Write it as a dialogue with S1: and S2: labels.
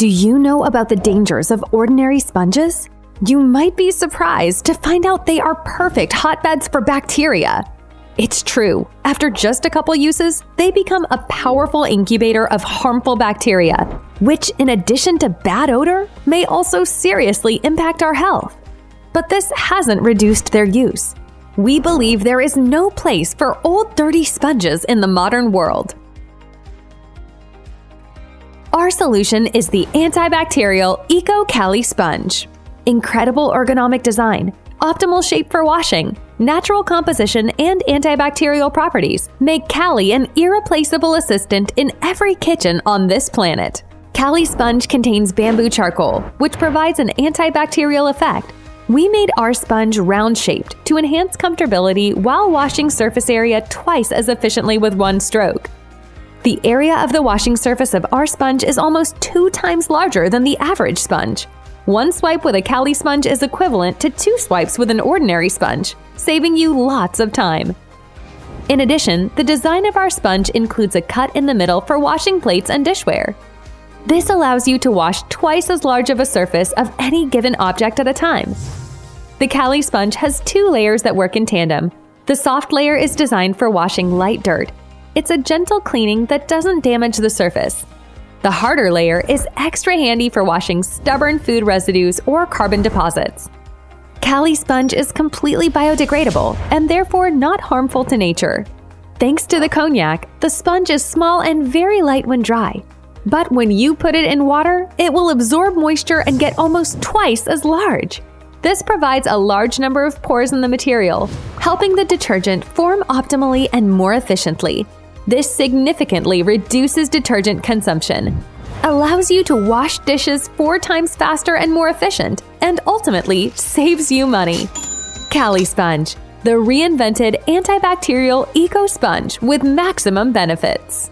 S1: Do you know about the dangers of ordinary sponges? You might be surprised to find out they are perfect hotbeds for bacteria. It's true. After just a couple uses, they become a powerful incubator of harmful bacteria, which, in addition to bad odor, may also seriously impact our health. But this hasn't reduced their use. We believe there is no place for old dirty sponges in the modern world. Our solution is the antibacterial Eco-Cali Sponge. Incredible ergonomic design, optimal shape for washing, natural composition, and antibacterial properties make Cali an irreplaceable assistant in every kitchen on this planet. Cali Sponge contains bamboo charcoal, which provides an antibacterial effect. We made our sponge round-shaped to enhance comfortability while washing surface area twice as efficiently with one stroke. The area of the washing surface of our sponge is almost 2 times larger than the average sponge. One swipe with a Cali sponge is equivalent to 2 swipes with an ordinary sponge, saving you lots of time. In addition, the design of our sponge includes a cut in the middle for washing plates and dishware. This allows you to wash twice as large of a surface of any given object at a time. The Cali sponge has 2 layers that work in tandem. The soft layer is designed for washing light dirt. It's a gentle cleaning that doesn't damage the surface. The harder layer is extra handy for washing stubborn food residues or carbon deposits. Cali sponge is completely biodegradable and therefore not harmful to nature. Thanks to the cognac, the sponge is small and very light when dry. But when you put it in water, it will absorb moisture and get almost twice as large. This provides a large number of pores in the material, helping the detergent form optimally and more efficiently. This significantly reduces detergent consumption, allows you to wash dishes 4 times faster and more efficient, and ultimately saves you money. Cali Sponge, the reinvented antibacterial eco sponge with maximum benefits.